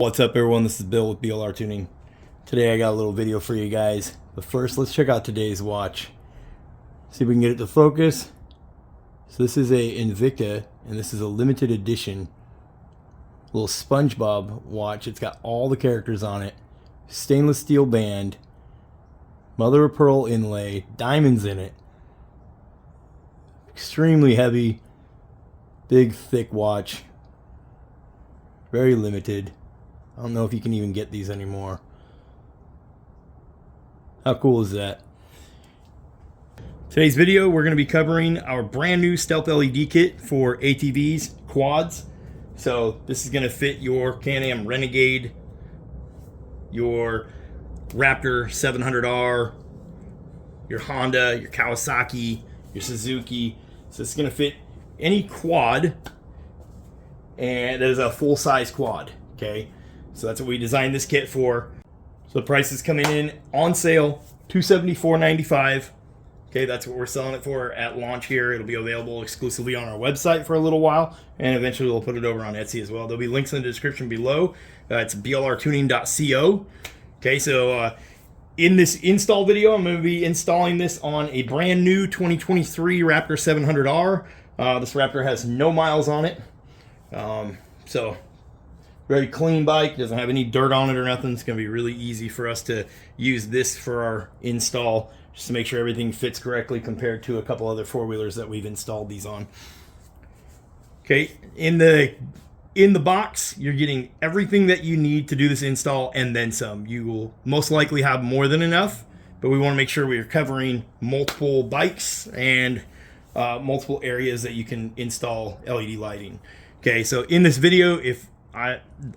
What's up everyone, this is Bill with BLR Tuning. Today I got a little video for you guys, but first let's check out today's watch. See if we can get it to focus. So this is a Invicta, and this is a limited edition little SpongeBob watch. It's got all the characters on it, stainless steel band, mother of pearl inlay, diamonds in it, extremely heavy, big thick watch, very limited. I don't know if you can even get these anymore. How cool is that? Today's video, we're going to be covering our brand new stealth LED kit for ATVs, quads. So this is going to fit your Can-Am Renegade, your Raptor 700R, your Honda, your Kawasaki, your Suzuki. So it's going to fit any quad, and that is a full-size quad. Okay. So that's what we designed this kit for. So the price is coming in on sale, $274.95. Okay, that's what we're selling it for at launch here. It'll be available exclusively on our website for a little while, and eventually we'll put it over on Etsy as well. There'll be links in the description below. It's blrtuning.co. Okay, so in this install video, I'm going to be installing this on a brand new 2023 Raptor 700R. This Raptor has no miles on it. So very clean bike, doesn't have any dirt on it or nothing. It's going to be really easy for us to use this for our install, just to make sure everything fits correctly compared to a couple other four-wheelers that we've installed these on. Okay, in the box, you're getting everything that you need to do this install and then some. You will most likely have more than enough, but we want to make sure we are covering multiple bikes and multiple areas that you can install LED lighting. Okay, so in this video,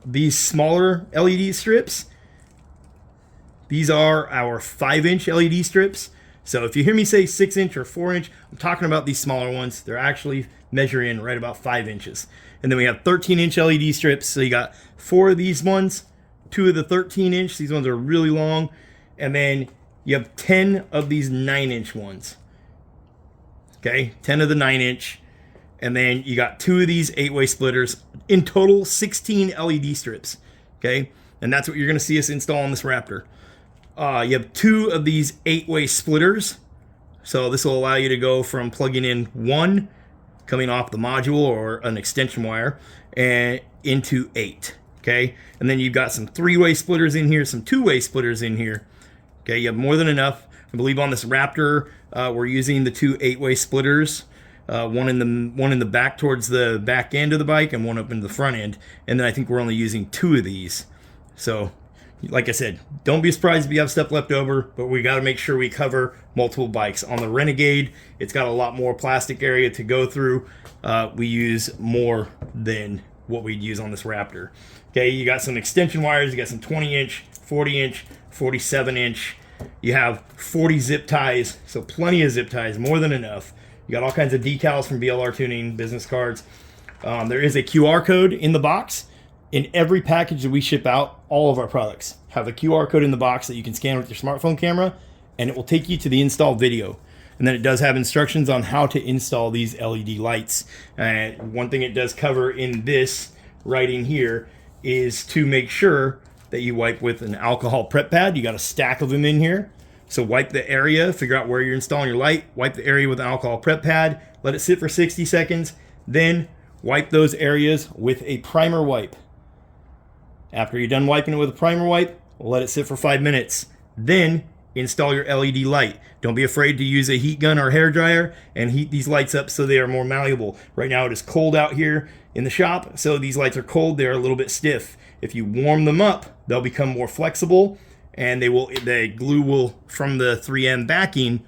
these smaller LED strips, these are our 5-inch LED strips. So if you hear me say 6-inch or 4-inch, I'm talking about these smaller ones. They're actually measuring right about 5 inches. And then we have 13-inch LED strips. So you got 4 of these ones, 2 of the 13-inch. These ones are really long. And then you have 10 of these 9-inch ones. Okay, 10 of the 9-inch. And then you got 2 of these 8-way splitters. In total, 16 LED strips. Okay, and that's what you're going to see us install on this Raptor. You have 2 of these 8-way splitters. So this will allow you to go from plugging in one coming off the module or an extension wire and into 8. Okay, and then you've got some 3-way splitters in here, some 2-way splitters in here. Okay, you have more than enough. I believe on this Raptor, we're using the 2 8-way splitters. One in the back towards the back end of the bike and one up in the front end. And then I think we're only using 2 of these. So like I said, don't be surprised if you have stuff left over, but we got to make sure we cover multiple bikes. On the Renegade, it's got a lot more plastic area to go through. We use more than what we'd use on this Raptor. Okay, you got some extension wires, you got some 20-inch, 40-inch, 47-inch. You have 40 zip ties, so plenty of zip ties, more than enough. You got all kinds of decals from BLR Tuning, business cards. There is a QR code in the box. In every package that we ship out, all of our products have a QR code in the box that you can scan with your smartphone camera, and it will take you to the install video. And then it does have instructions on how to install these LED lights. One thing it does cover in this right in here is to make sure that you wipe with an alcohol prep pad. You got a stack of them in here. So wipe the area, figure out where you're installing your light, wipe the area with an alcohol prep pad, let it sit for 60 seconds, then wipe those areas with a primer wipe. After you're done wiping it with a primer wipe, let it sit for 5 minutes. Then install your LED light. Don't be afraid to use a heat gun or hair dryer and heat these lights up so they are more malleable. Right now it is cold out here in the shop, so these lights are cold, they're a little bit stiff. If you warm them up, they'll become more flexible, and the glue will, from the 3M backing,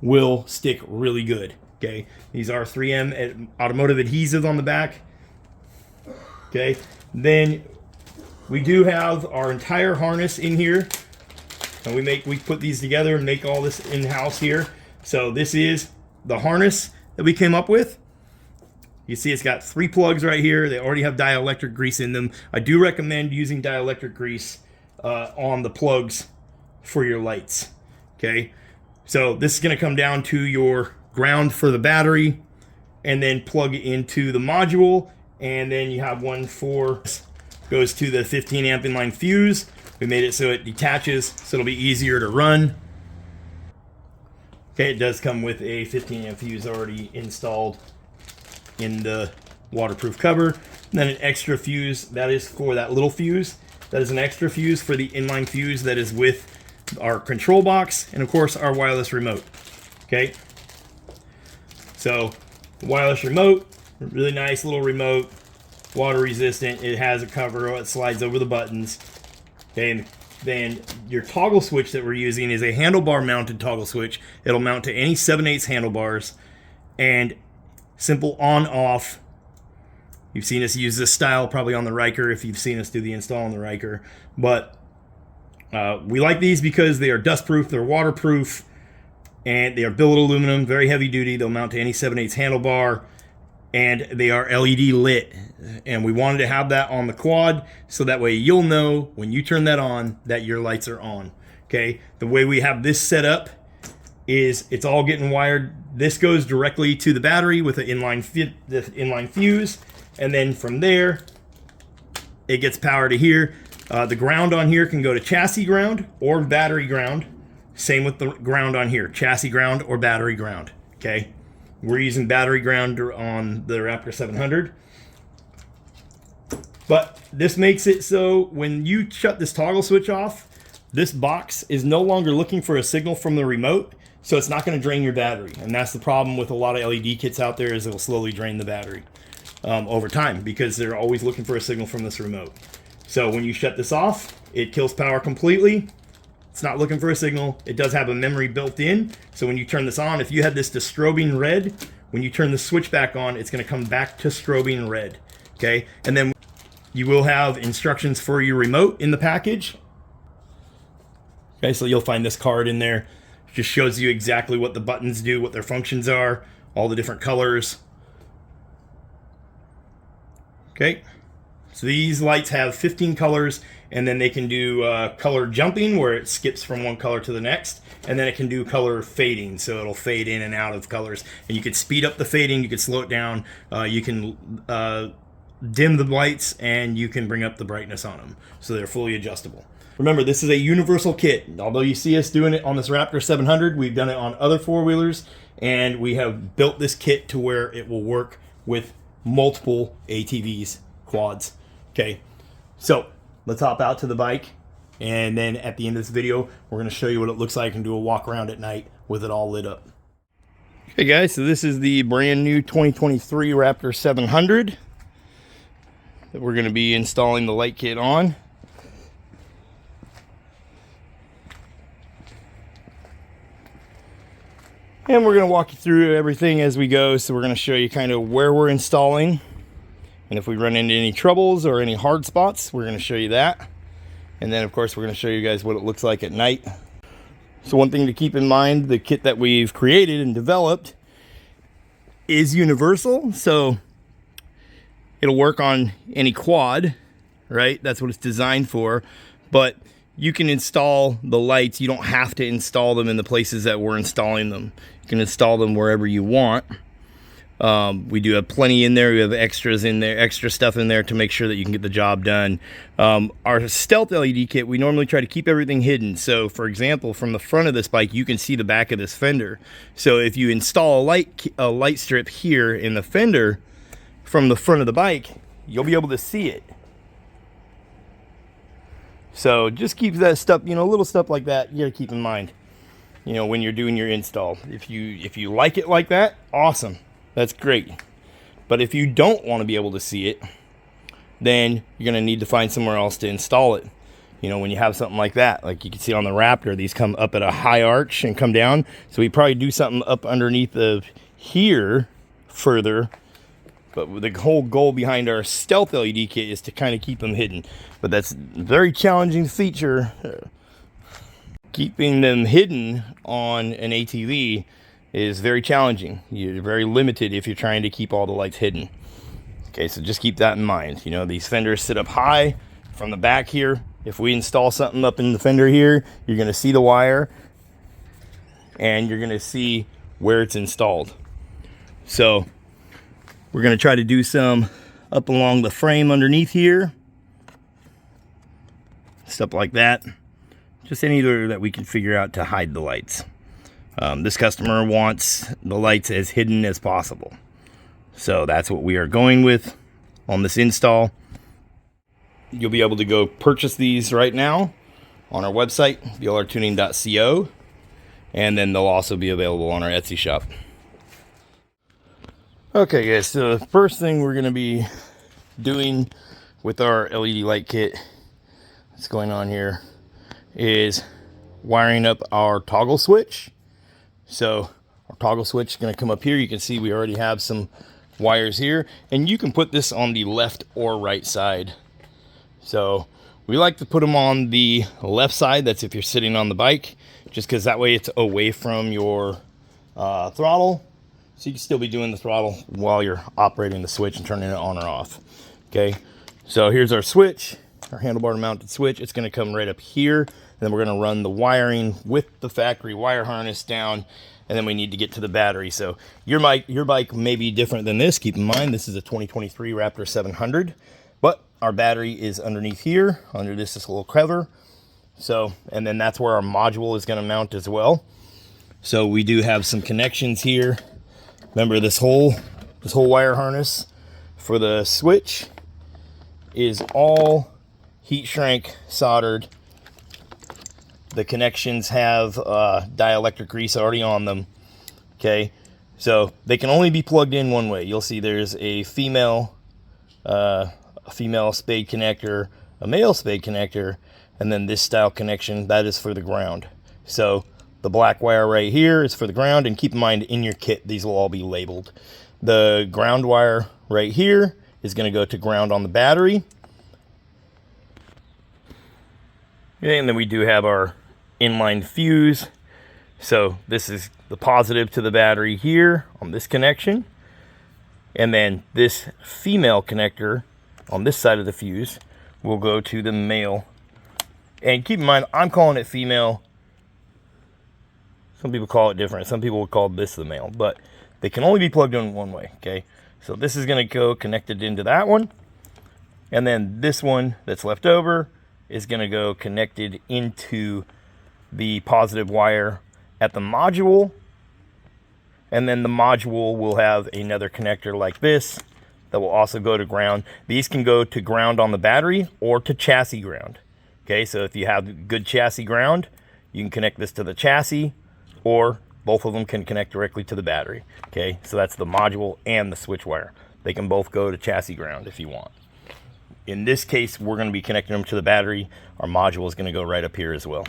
will stick really good. Okay, these are 3M automotive adhesive on the back. Okay, then we do have our entire harness in here, and we put these together and make all this in-house here. So this is the harness that we came up with. You see it's got 3 plugs right here. They already have dielectric grease in them. I do recommend using dielectric grease on the plugs for your lights. Okay, so this is going to come down to your ground for the battery, and then plug it into the module, and then you have one for goes to the 15 amp inline fuse. We made it so it detaches, so it'll be easier to run. Okay, it does come with a 15 amp fuse already installed in the waterproof cover. And then an extra fuse, that is for that little fuse. That is an extra fuse for the inline fuse that is with our control box, and of course our wireless remote. Okay, so wireless remote, really nice little remote, water resistant. It has a cover, it slides over the buttons. Okay, and then your toggle switch that we're using is a handlebar mounted toggle switch. It'll mount to any 7/8 handlebars, and simple on off. You've seen us use this style probably on the Riker if you've seen us do the install on the Riker. But we like these because they are dust proof, they're waterproof, and they are billet aluminum, very heavy duty. They'll mount to any 7/8 handlebar, and they are LED lit. And we wanted to have that on the quad so that way you'll know when you turn that on that your lights are on. Okay, the way we have this set up is it's all getting wired. This goes directly to the battery with an inline fuse. And then from there, it gets power to here. The ground on here can go to chassis ground or battery ground. Same with the ground on here, chassis ground or battery ground, okay? We're using battery ground on the Raptor 700. But this makes it so when you shut this toggle switch off, this box is no longer looking for a signal from the remote, so it's not gonna drain your battery. And that's the problem with a lot of LED kits out there, is it'll slowly drain the battery over time because they're always looking for a signal from this remote. So when you shut this off, it kills power completely. It's not looking for a signal. It does have a memory built in. So when you turn this on, if you had this to strobing red, when you turn the switch back on, it's gonna come back to strobing red, okay? And then you will have instructions for your remote in the package. Okay, so you'll find this card in there. It just shows you exactly what the buttons do, what their functions are, all the different colors. Okay, so these lights have 15 colors, and then they can do color jumping, where it skips from one color to the next, and then it can do color fading, so it'll fade in and out of colors. And you can speed up the fading, you can slow it down, you can dim the lights, and you can bring up the brightness on them, so they're fully adjustable. Remember, this is a universal kit. Although you see us doing it on this Raptor 700, we've done it on other four-wheelers, and we have built this kit to where it will work with multiple ATVs, quads. Okay, so let's hop out to the bike, and then at the end of this video, we're going to show you what it looks like and do a walk around at night with it all lit up. Okay guys, so this is the brand new 2023 Raptor 700 that we're going to be installing the light kit on. And we're going to walk you through everything as we go. So we're going to show you kind of where we're installing. And if we run into any troubles or any hard spots, we're going to show you that. And then, of course, we're going to show you guys what it looks like at night. So one thing to keep in mind, the kit that we've created and developed is universal. So it'll work on any quad, right? That's what it's designed for. But you can install the lights. You don't have to install them in the places that we're installing them. You can install them wherever you want. We do have plenty in there. We have extras in there, extra stuff in there to make sure that you can get the job done. Our stealth LED kit, we normally try to keep everything hidden. So for example, from the front of this bike, you can see the back of this fender. So if you install a light strip here in the fender from the front of the bike, you'll be able to see it. So just keep that stuff, you know, little stuff like that, you gotta keep in mind, you know, when you're doing your install. If you like it like that, awesome, that's great. But if you don't want to be able to see it, then you're gonna need to find somewhere else to install it. You know, when you have something like that, like you can see on the Raptor, these come up at a high arch and come down. So we probably do something up underneath of here further. But the whole goal behind our stealth LED kit is to kind of keep them hidden. But that's a very challenging feature. Keeping them hidden on an ATV is very challenging. You're very limited if you're trying to keep all the lights hidden. Okay, so just keep that in mind. You know, these fenders sit up high from the back here. If we install something up in the fender here, you're going to see the wire and you're going to see where it's installed. So we're going to try to do some up along the frame underneath here. stuff like that. Just any that we can figure out to hide the lights. This customer wants the lights as hidden as possible. So that's what we are going with on this install. You'll be able to go purchase these right now on our website, blrtuning.co, and then they'll also be available on our Etsy shop. Okay guys, so the first thing we're going to be doing with our LED light kit that's going on here is wiring up our toggle switch. So our toggle switch is going to come up here. You can see we already have some wires here, and you can put this on the left or right side. So we like to put them on the left side. That's if you're sitting on the bike, just because that way it's away from your throttle. So you can still be doing the throttle while you're operating the switch and turning it on or off. Okay, so here's our switch, our handlebar mounted switch. It's going to come right up here, and then we're going to run the wiring with the factory wire harness down, and then we need to get to the battery. So your bike may be different than this. Keep in mind, this is a 2023 Raptor 700, but our battery is underneath here, under this little cover. So, and then that's where our module is going to mount as well. So we do have some connections here. Remember, this whole wire harness for the switch is all heat shrink soldered. The connections have dielectric grease already on them. Okay, so they can only be plugged in one way. You'll see there's a female spade connector, a male spade connector, and then this style connection that is for the ground. So the black wire right here is for the ground, and keep in mind in your kit these will all be labeled. The ground wire right here is going to go to ground on the battery. And then we do have our inline fuse. So this is the positive to the battery here on this connection. And then this female connector on this side of the fuse will go to the male. And keep in mind, I'm calling it female. Some people call it different. Some people will call this the male, but they can only be plugged in one way, okay? So this is going to go connected into that one. And then this one that's left over is going to go connected into the positive wire at the module. And then the module will have another connector like this that will also go to ground. These can go to ground on the battery or to chassis ground. Okay, so if you have good chassis ground, you can connect this to the chassis, or both of them can connect directly to the battery. Okay, so that's the module and the switch wire. They can both go to chassis ground if you want. In this case, we're going to be connecting them to the battery. Our module is going to go right up here as well.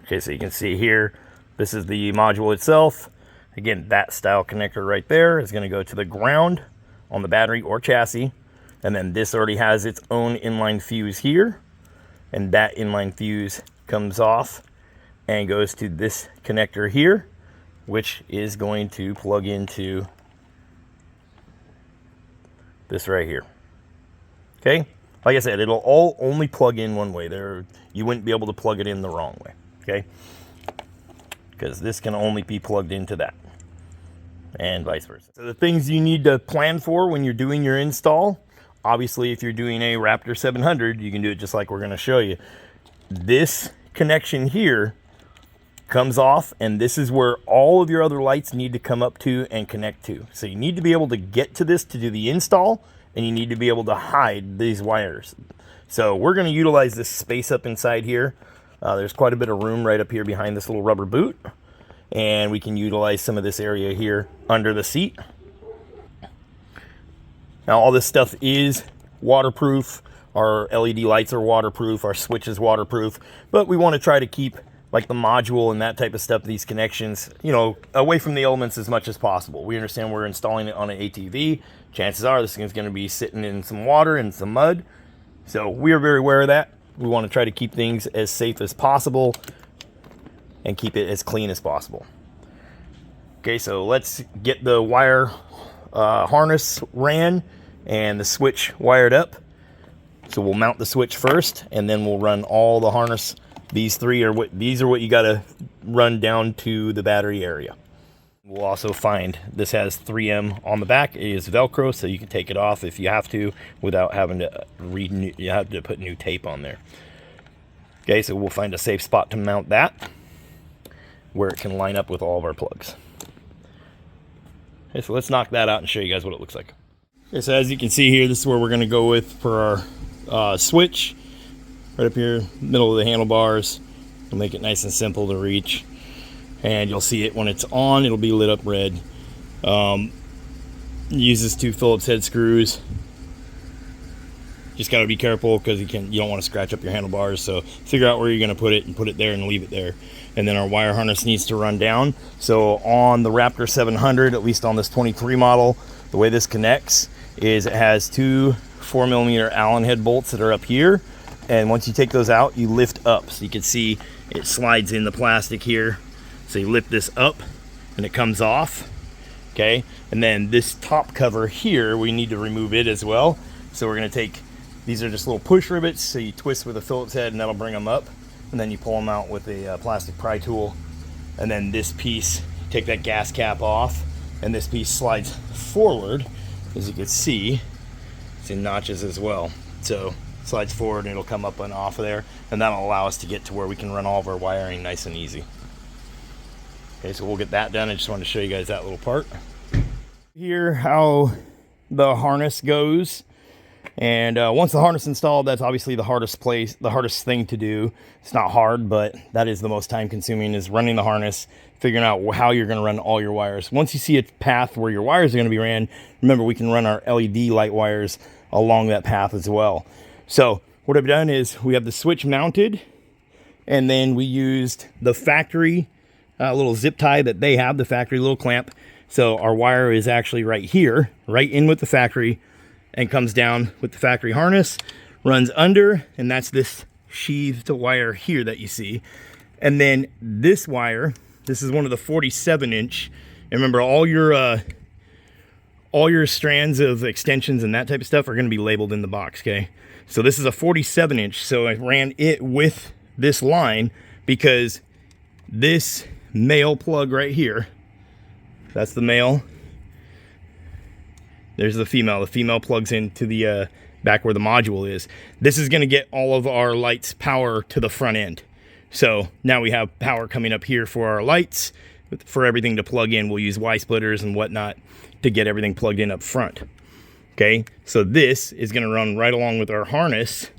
Okay, so you can see here, this is the module itself. Again, that style connector right there is going to go to the ground on the battery or chassis. And then this already has its own inline fuse here. And that inline fuse comes off and goes to this connector here, which is going to plug into this right here. Okay, like I said, it'll all only plug in one way. You wouldn't be able to plug it in the wrong way. Okay, because this can only be plugged into that, and vice versa. So the things you need to plan for when you're doing your install, obviously if you're doing a Raptor 700, you can do it just like we're going to show you. This connection here comes off, and this is where all of your other lights need to come up to and connect to. So you need to be able to get to this to do the install, and you need to be able to hide these wires. So we're going to utilize this space up inside here. There's quite a bit of room right up here behind this little rubber boot, and we can utilize some of this area here under the seat. Now all this stuff is waterproof. Our LED lights are waterproof, our switch is waterproof, but we want to try to keep like the module and that type of stuff, these connections, you know, away from the elements as much as possible. We understand we're installing it on an ATV. Chances are this thing's going to be sitting in some water and some mud. So we are very aware of that. We want to try to keep things as safe as possible and keep it as clean as possible. Okay, so let's get the wire harness ran and the switch wired up. So we'll mount the switch first, and then we'll run all the harness. These are what you got to run down to the battery area. We'll also find this has 3M on the back. It is Velcro, so you can take it off if you have to without having to you have to put new tape on there. Okay, so we'll find a safe spot to mount that where it can line up with all of our plugs. Okay, so let's knock that out and show you guys what it looks like. Okay, so as you can see here, this is where we're going to go with for our switch. Right up here, middle of the handlebars. We'll make it nice and simple to reach. And you'll see it when it's on, it'll be lit up red. Uses 2 Phillips head screws. Just got to be careful because you don't want to scratch up your handlebars. So figure out where you're going to put it and put it there and leave it there. And then our wire harness needs to run down. So on the Raptor 700, at least on this 23 model, the way this connects is it has 2 4mm Allen head bolts that are up here. And once you take those out, you lift up. So you can see it slides in the plastic here. So you lift this up and it comes off, okay? And then this top cover here, we need to remove it as well. So we're gonna take, these are just little push rivets, so you twist with a Phillips head and that'll bring them up. And then you pull them out with a plastic pry tool. And then this piece, take that gas cap off, and this piece slides forward. As you can see, it's in notches as well. So it slides forward and it'll come up and off of there. And that'll allow us to get to where we can run all of our wiring nice and easy. Okay, so we'll get that done. I just wanted to show you guys that little part. Here, how the harness goes. And once the harness installed, that's obviously the hardest thing to do. It's not hard, but that is the most time consuming, is running the harness, figuring out how you're gonna run all your wires. Once you see a path where your wires are gonna be ran, remember we can run our LED light wires along that path as well. So what I've done is we have the switch mounted, and then we used the factory little zip tie that they have, the factory little clamp. So our wire is actually right here, right in with the factory, and comes down with the factory harness, runs under, and that's this sheathed wire here that you see. And then this wire, this is one of the 47-inch. And remember, all your strands of extensions and that type of stuff are going to be labeled in the box, okay? So this is a 47-inch, so I ran it with this line because this male plug right here, that's the male, there's the female. The female plugs into the back where the module is. This is going to get all of our lights power to the front end. So now we have power coming up here for our lights. For everything to plug in, we'll use Y splitters and whatnot to get everything plugged in up front. Okay, so this is going to run right along with our harness,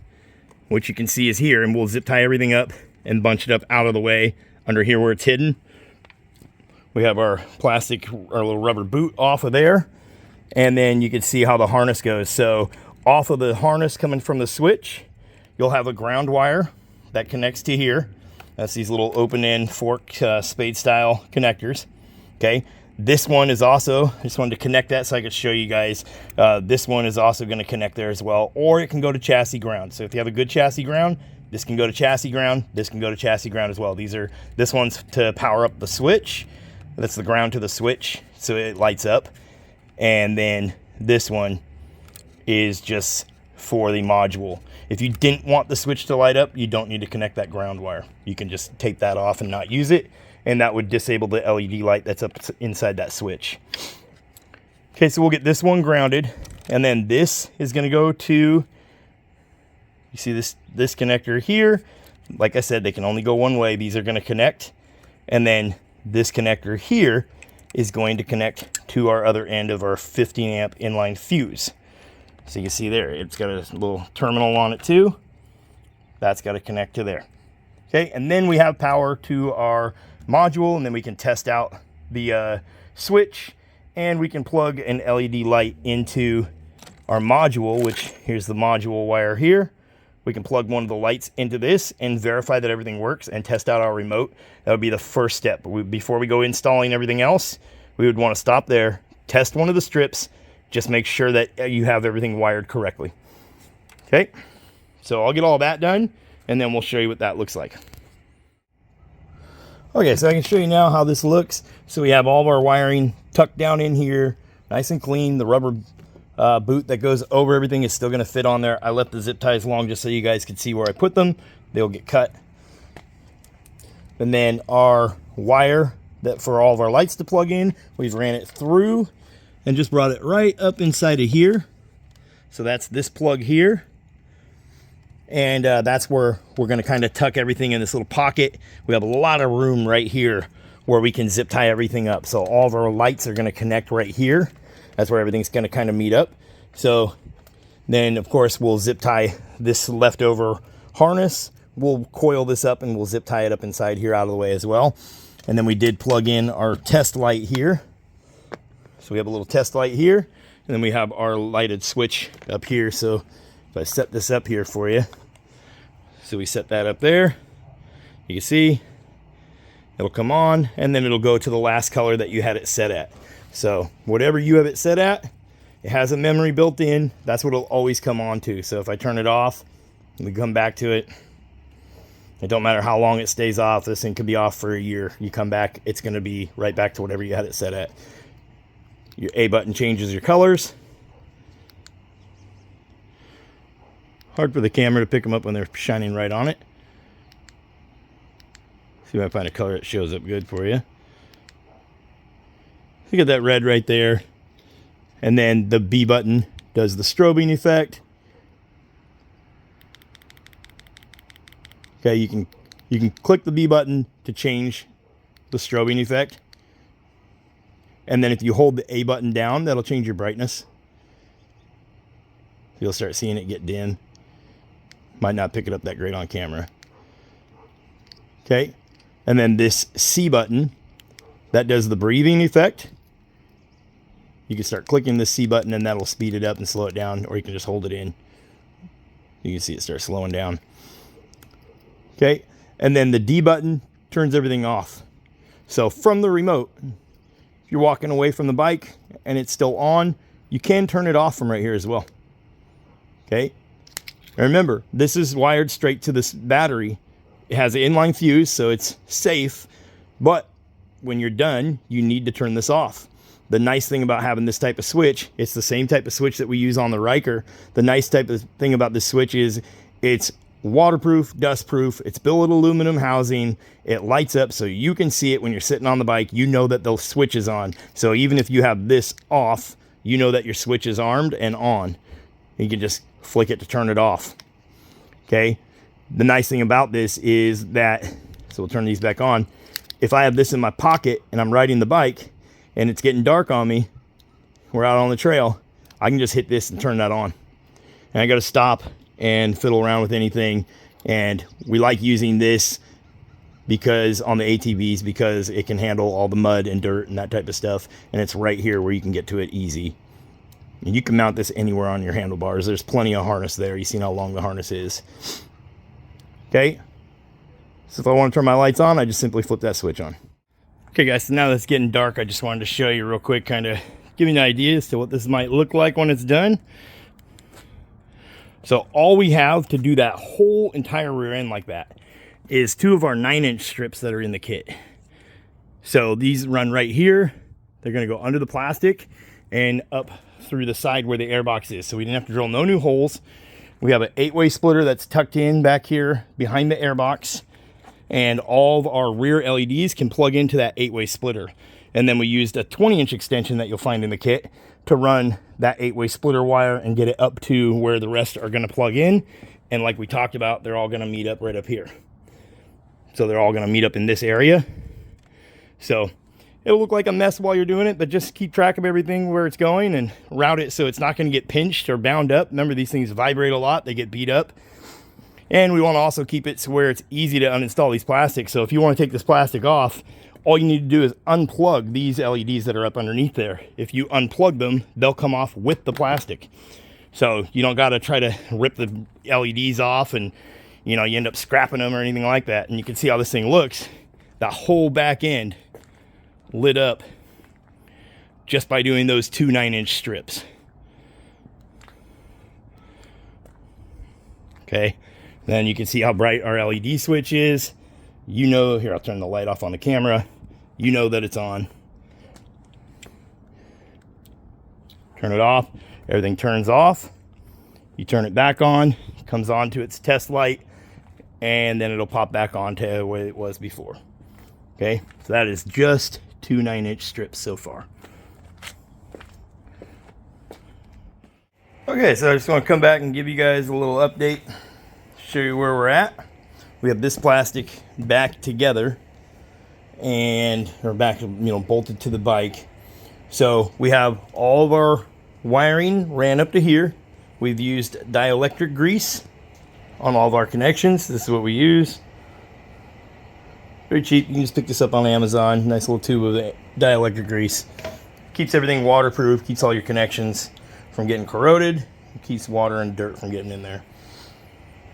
which you can see is here, and we'll zip tie everything up and bunch it up out of the way under here where it's hidden. We have our little rubber boot off of there. And then you can see how the harness goes. So off of the harness coming from the switch, you'll have a ground wire that connects to here. That's these little open end fork spade style connectors. Okay. This one is also, I just wanted to connect that so I could show you guys. This one is also going to connect there as well, or it can go to chassis ground. So if you have a good chassis ground, this can go to chassis ground. This can go to chassis ground as well. This one's to power up the switch. That's the ground to the switch, so it lights up. And then this one is just for the module. If you didn't want the switch to light up, you don't need to connect that ground wire. You can just take that off and not use it, and that would disable the LED light that's up inside that switch. Okay, so we'll get this one grounded, and then this is going to go to, you see this connector here. Like I said, they can only go one way. These are going to connect, and then this connector here is going to connect to our other end of our 15 amp inline fuse. So you can see there, it's got a little terminal on it too. That's got to connect to there. Okay, and then we have power to our module, and then we can test out the switch, and we can plug an LED light into our module, which here's the module wire here. We can plug one of the lights into this and verify that everything works and test out our remote. That would be the first step. Before we go installing everything else, we would want to stop there, test one of the strips, just make sure that you have everything wired correctly. Okay, so I'll get all that done, and then we'll show you what that looks like. Okay, so I can show you now how this looks. So we have all of our wiring tucked down in here, nice and clean. The rubber boot that goes over everything is still going to fit on there. I left the zip ties long just so you guys can see where I put them. They'll get cut. And then our wire that for all of our lights to plug in. We've ran it through and just brought it right up inside of here. So that's this plug here. And that's where we're going to kind of tuck everything in this little pocket. We have a lot of room right here where we can zip tie everything up. So all of our lights are going to connect right here. That's where everything's going to kind of meet up. So then, of course, we'll zip tie this leftover harness. We'll coil this up and we'll zip tie it up inside here out of the way as well. And then we did plug in our test light here. So we have a little test light here. And then we have our lighted switch up here. So if I set this up here for you. So we set that up there. You can see it'll come on and then it'll go to the last color that you had it set at. So whatever you have it set at, it has a memory built in. That's what it'll always come on to. So if I turn it off, we come back to it. It don't matter how long it stays off. This thing could be off for a year. You come back, it's going to be right back to whatever you had it set at. Your A button changes your colors. Hard for the camera to pick them up when they're shining right on it. See if I find a color that shows up good for you. You get that red right there. And then the B button does the strobing effect. Okay, you can click the B button to change the strobing effect. And then if you hold the A button down, that'll change your brightness. You'll start seeing it get dim. Might not pick it up that great on camera. Okay, and then this C button, that does the breathing effect. You can start clicking the C button and that'll speed it up and slow it down, or you can just hold it in. You can see it start slowing down. Okay, and then the D button turns everything off. So from the remote, if you're walking away from the bike and it's still on, you can turn it off from right here as well. Okay, and remember, this is wired straight to this battery. It has an inline fuse, so it's safe, but when you're done, you need to turn this off. The nice thing about having this type of switch, it's the same type of switch that we use on the Riker. The nice type of thing about this switch is it's waterproof, dustproof, it's billet aluminum housing, it lights up so you can see it when you're sitting on the bike. You know that the switch is on. So even if you have this off, you know that your switch is armed and on. You can just flick it to turn it off. Okay, the nice thing about this is that, so we'll turn these back on. If I have this in my pocket and I'm riding the bike and it's getting dark on me, we're out on the trail, I can just hit this and turn that on. And I got to stop and fiddle around with anything. And we like using this because on the ATVs, because it can handle all the mud and dirt and that type of stuff. And it's right here where you can get to it easy. And you can mount this anywhere on your handlebars. There's plenty of harness there. You see how long the harness is. Okay. So if I want to turn my lights on, I just simply flip that switch on. Okay guys, so now that it's getting dark, I just wanted to show you real quick, kind of give you an idea as to what this might look like when it's done. So all we have to do that whole entire rear end like that is 2 of our 9-inch strips that are in the kit. So these run right here. They're going to go under the plastic and up through the side where the airbox is. So we didn't have to drill no new holes. We have an 8-way splitter that's tucked in back here behind the airbox. And all of our rear LEDs can plug into that 8-way splitter. And then we used a 20-inch extension that you'll find in the kit to run that 8-way splitter wire and get it up to where the rest are going to plug in. And like we talked about, they're all going to meet up right up here. So they're all going to meet up in this area. So it'll look like a mess while you're doing it, but just keep track of everything where it's going and route it so it's not going to get pinched or bound up. Remember, these things vibrate a lot. They get beat up. And we want to also keep it to where it's easy to uninstall these plastics. So if you want to take this plastic off, all you need to do is unplug these LEDs that are up underneath there. If you unplug them, they'll come off with the plastic. So you don't got to try to rip the LEDs off and, you know, you end up scrapping them or anything like that. And you can see how this thing looks. The whole back end lit up just by doing those 2 9-inch strips. Okay. Then you can see how bright our LED switch is. You know, here, I'll turn the light off on the camera. You know that it's on. Turn it off. Everything turns off. You turn it back on. It comes on to its test light. And then it'll pop back on to where it was before. Okay, so that is just 2 9-inch strips so far. Okay, so I just want to come back and give you guys a little update, show you where we're at. We have this plastic back together and or back, bolted to the bike. So we have all of our wiring ran up to here. We've used dielectric grease on all of our connections. This is what we use. Very cheap. You can just pick this up on Amazon. Nice little tube of dielectric grease. Keeps everything waterproof, keeps all your connections from getting corroded, keeps water and dirt from getting in there.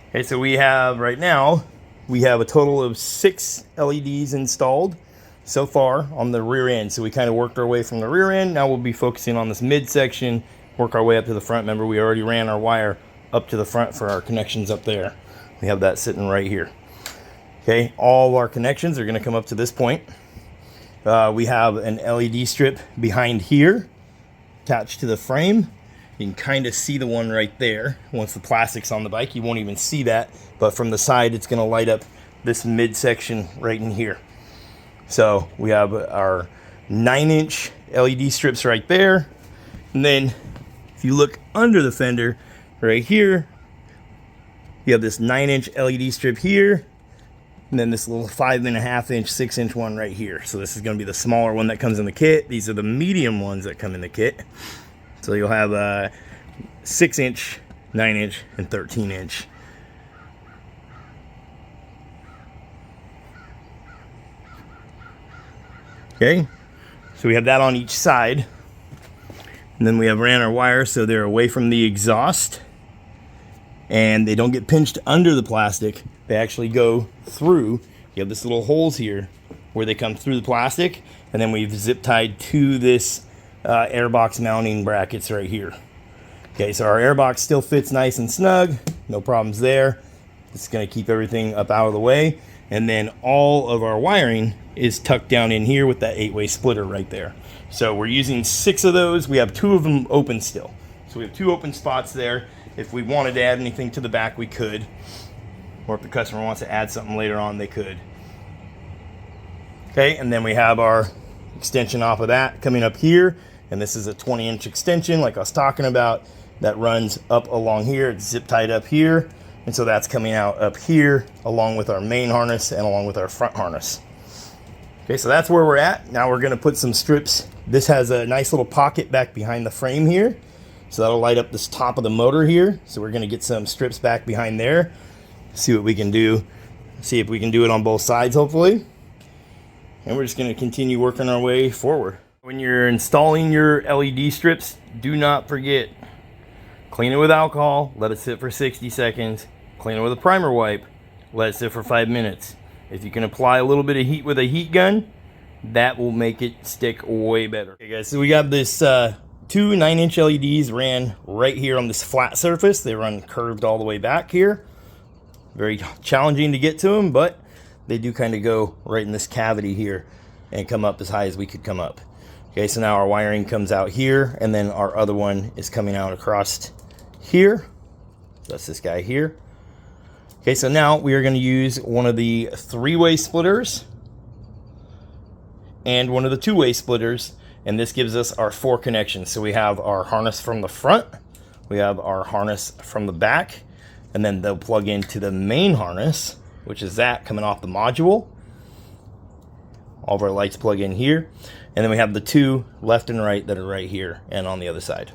Okay, so we have right now, we have a total of 6 LEDs installed so far on the rear end. So we kind of worked our way from the rear end. Now we'll be focusing on this midsection, work our way up to the front. Remember, we already ran our wire up to the front for our connections up there. We have that sitting right here. Okay, all our connections are going to come up to this point. We have an LED strip behind here attached to the frame. You can kind of see the one right there. Once the plastic's on the bike, you won't even see that, but from the side it's going to light up this midsection right in here. So we have our 9-inch LED strips right there, and then if you look under the fender right here, you have this 9-inch LED strip here, and then this little 5.5-inch 6-inch one right here. So this is going to be the smaller one that comes in the kit. These are the medium ones that come in the kit. So you'll have a 6-inch, 9-inch, and 13-inch. Okay, so we have that on each side. And then we have ran our wires so they're away from the exhaust. And they don't get pinched under the plastic. They actually go through. You have this little holes here where they come through the plastic. And then we've zip tied to this airbox mounting brackets right here. Okay, so our airbox still fits nice and snug, no problems there. It's going to keep everything up out of the way, and then all of our wiring is tucked down in here with that 8-way splitter right there. So we're using 6 of those. We have 2 of them open still, so we have 2 open spots there. If we wanted to add anything to the back, we could, or if the customer wants to add something later on, they could. Okay, and then we have our extension off of that coming up here. And this is a 20-inch extension like I was talking about that runs up along here. It's zip tied up here. And so that's coming out up here along with our main harness and along with our front harness. Okay, so that's where we're at. Now we're going to put some strips. This has a nice little pocket back behind the frame here. So that'll light up this top of the motor here. So we're going to get some strips back behind there. See what we can do. See if we can do it on both sides, hopefully. And we're just going to continue working our way forward. When you're installing your LED strips, do not forget, clean it with alcohol, let it sit for 60 seconds, clean it with a primer wipe, let it sit for 5 minutes. If you can apply a little bit of heat with a heat gun, that will make it stick way better. Okay guys, so we got this 2 9-inch LEDs ran right here on this flat surface. They run curved all the way back here. Very challenging to get to them, but they do kind of go right in this cavity here and come up as high as we could come up. Okay, so now our wiring comes out here, and then our other one is coming out across here. So that's this guy here. Okay, so now we are going to use one of the 3-way splitters and one of the 2-way splitters, and this gives us our 4 connections. So we have our harness from the front, we have our harness from the back, and then they'll plug into the main harness, which is that coming off the module. All of our lights plug in here. And then we have the 2 left and right that are right here and on the other side.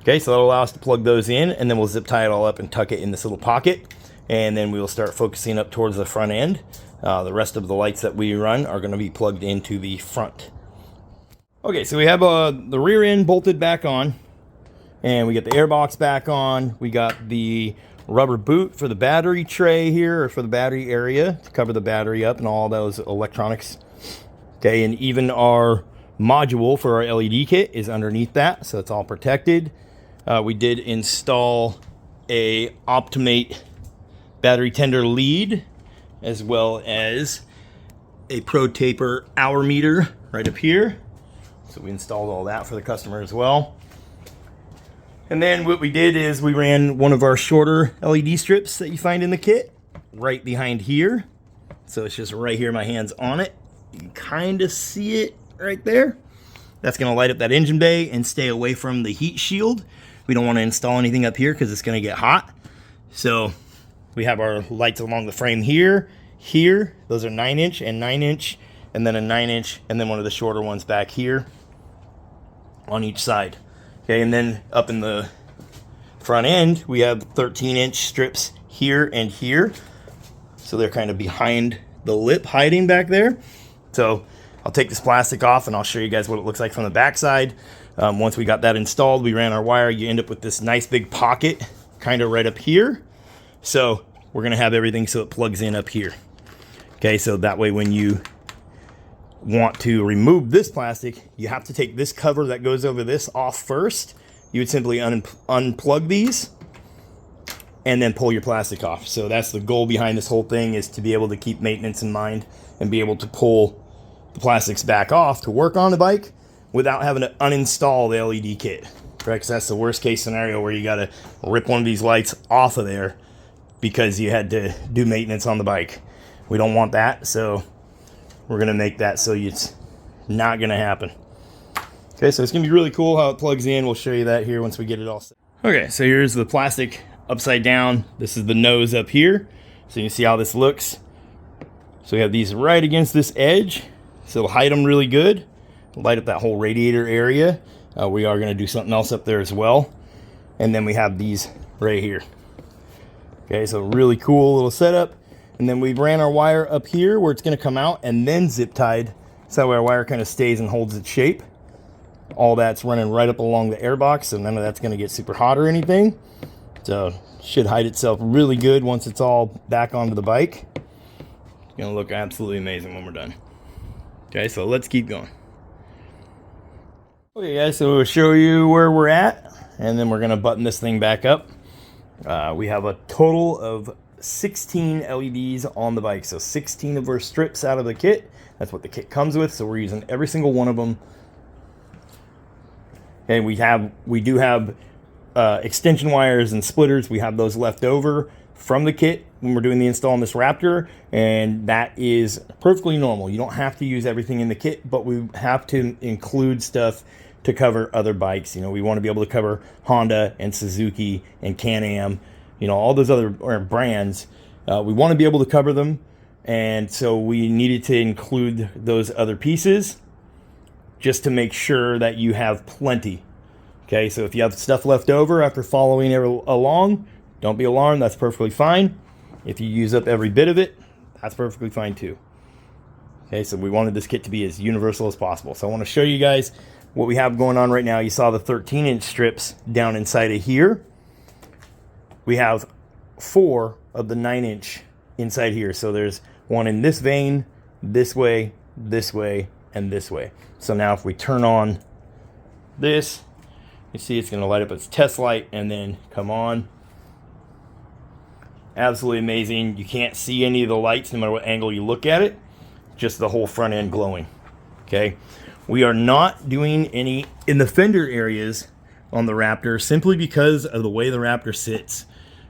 Okay, so that'll allow us to plug those in, and then we'll zip tie it all up and tuck it in this little pocket. And then we will start focusing up towards the front end. The rest of the lights that we run are going to be plugged into the front. Okay, so we have the rear end bolted back on. And we got the airbox back on. We got the rubber boot for the battery tray here, or for the battery area, to cover the battery up and all those electronics. Okay, and even our module for our LED kit is underneath that, so it's all protected. We did install a Optimate battery tender lead, as well as a Pro Taper hour meter right up here. So we installed all that for the customer as well. And then what we did is we ran one of our shorter LED strips that you find in the kit right behind here. So it's just right here, my hand's on it. You can kind of see it right there. That's going to light up that engine bay and stay away from the heat shield. We don't want to install anything up here because it's going to get hot. So we have our lights along the frame here, here. Those are 9-inch and 9-inch, and then a 9-inch, and then one of the shorter ones back here on each side. Okay, and then up in the front end, we have 13-inch strips here and here. So they're kind of behind the lip, hiding back there. So I'll take this plastic off and I'll show you guys what it looks like from the back side. Once we got that installed, we ran our wire. You end up with this nice big pocket kind of right up here. So we're going to have everything so it plugs in up here. Okay, so that way when you want to remove this plastic, you have to take this cover that goes over this off first. You would simply unplug these and then pull your plastic off. So that's the goal behind this whole thing, is to be able to keep maintenance in mind and be able to pull the plastics back off to work on the bike without having to uninstall the LED kit. Right? Because that's the worst case scenario, where you got to rip one of these lights off of there because you had to do maintenance on the bike. We don't want that, so we're going to make that so it's not going to happen. Okay, so it's going to be really cool how it plugs in. We'll show you that here once we get it all set. Okay, so here's the plastic upside down. This is the nose up here. So you can see how this looks. So we have these right against this edge. So it'll hide them really good. Light up that whole radiator area. We are going to do something else up there as well. And then we have these right here. Okay, so really cool little setup. And then we ran our wire up here where it's going to come out and then zip tied. So that way our wire kind of stays and holds its shape. All that's running right up along the air box, so none of that's going to get super hot or anything. So should hide itself really good once it's all back onto the bike. It's going to look absolutely amazing when we're done. Okay, so let's keep going. Okay guys, so we'll show you where we're at, and then we're going to button this thing back up. We have a total of 16 LEDs on the bike, so 16 of our strips out of the kit. That's what the kit comes with, so we're using every single one of them. And we do have extension wires and splitters. We have those left over from the kit when we're doing the install on this Raptor, and that is perfectly normal. You don't have to use everything in the kit, but we have to include stuff to cover other bikes. You know, we want to be able to cover Honda and Suzuki and Can-Am, you know, all those other brands. We want to be able to cover them, and so we needed to include those other pieces just to make sure that you have plenty. Okay, so if you have stuff left over after following it along, don't be alarmed, that's perfectly fine. If you use up every bit of it, that's perfectly fine too. Okay, so we wanted this kit to be as universal as possible. So I want to show you guys what we have going on right now. You saw the 13-inch strips down inside of here. We have 4 of the 9-inch inside here. So there's one in this vein, this way, and this way. So now if we turn on this, you see it's going to light up its test light and then come on. Absolutely amazing. You can't see any of the lights no matter what angle you look at it. Just the whole front end glowing. Okay. We are not doing any in the fender areas on the Raptor simply because of the way the Raptor sits.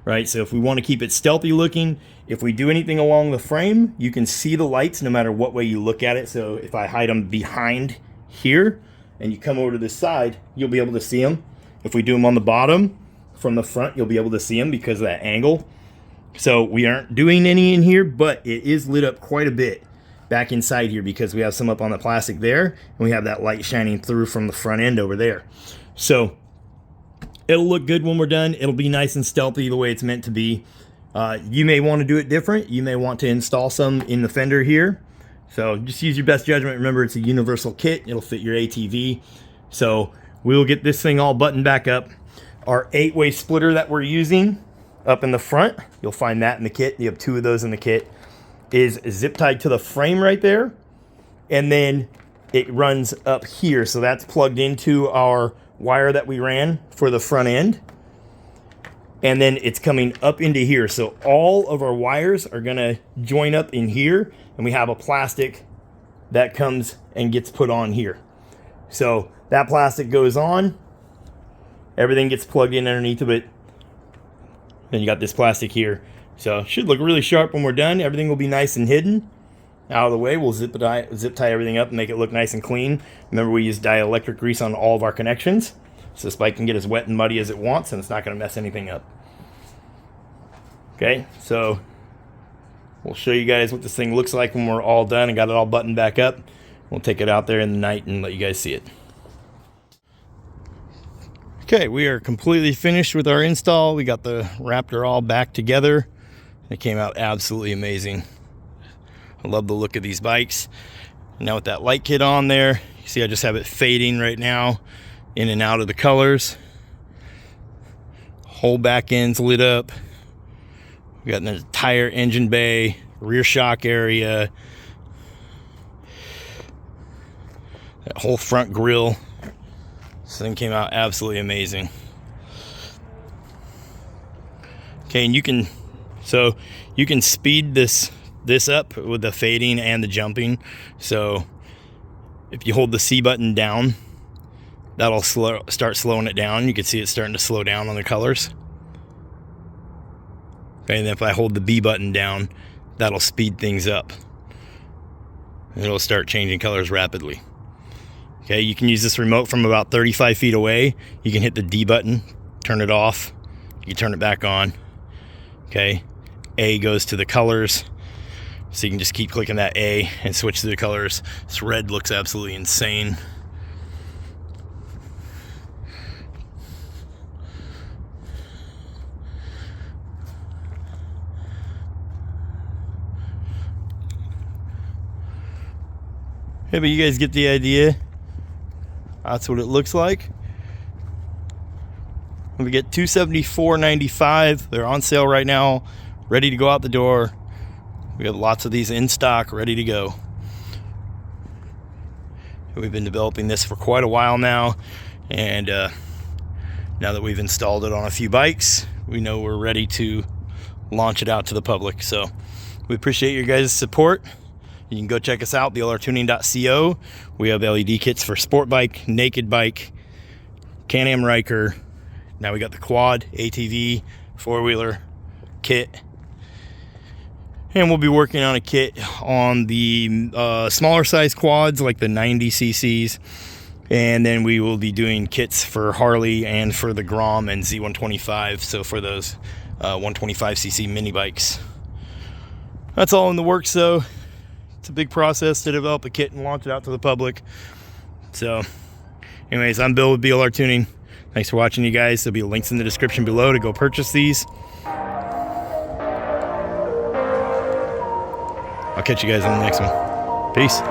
Right? So if we want to keep it stealthy looking, if we do anything along the frame, you can see the lights no matter what way you look at it. So if I hide them behind here and you come over to this side, you'll be able to see them. If we do them on the bottom from the front, you'll be able to see them because of that angle. So we aren't doing any in here, but it is lit up quite a bit back inside here because we have some up on the plastic there, and we have that light shining through from the front end over there. So it'll look good when we're done. It'll be nice and stealthy the way it's meant to be. You may want to do it different. You may want to install some in the fender here. So just use your best judgment. Remember, it's a universal kit. It'll fit your ATV. So we'll get this thing all buttoned back up. Our 8-way splitter that we're using up in the front, you'll find that in the kit. You have 2 of those in the kit. Is zip tied to the frame right there. And then it runs up here. So that's plugged into our wire that we ran for the front end. And then it's coming up into here. So all of our wires are going to join up in here. And we have a plastic that comes and gets put on here. So that plastic goes on. Everything gets plugged in underneath of it. Then you got this plastic here. So it should look really sharp when we're done. Everything will be nice and hidden. out of the way, we'll zip tie everything up and make it look nice and clean. Remember, we use dielectric grease on all of our connections, so this bike can get as wet and muddy as it wants, and it's not going to mess anything up. Okay, so we'll show you guys what this thing looks like when we're all done and got it all buttoned back up. We'll take it out there in the night and let you guys see it. Okay, we are completely finished with our install. We got the Raptor all back together. It came out absolutely amazing. I love the look of these bikes. Now with that light kit on there, you see I just have it fading right now in and out of the colors. Whole back end's lit up. We got an entire engine bay, rear shock area, that whole front grille. This thing came out absolutely amazing. Okay, and you can speed this up with the fading and the jumping. So if you hold the C button down, that'll start slowing it down. You can see it starting to slow down on the colors. Okay, and then if I hold the B button down, that'll speed things up. And it'll start changing colors rapidly. Okay, you can use this remote from about 35 feet away. You can hit the D button, turn it off. You can turn it back on. Okay, A goes to the colors. So you can just keep clicking that A and switch to the colors. This red looks absolutely insane. Hey, but you guys get the idea. That's what it looks like. We get $274.95. They're on sale right now, ready to go out the door. We have lots of these in stock, ready to go. We've been developing this for quite a while now, and now that we've installed it on a few bikes, we know we're ready to launch it out to the public. So we appreciate your guys' support. You can go check us out, blrtuning.co. We have LED kits for sport bike, naked bike, Can-Am Riker. Now we got the quad, ATV, four-wheeler kit. And we'll be working on a kit on the smaller size quads, like the 90 cc's. And then we will be doing kits for Harley and for the Grom and Z125. So for those 125cc mini bikes. That's all in the works, though. It's a big process to develop a kit and launch it out to the public. So anyways, I'm Bill with BLR Tuning. Thanks for watching, you guys. There'll be links in the description below to go purchase these. I'll catch you guys on the next one. Peace.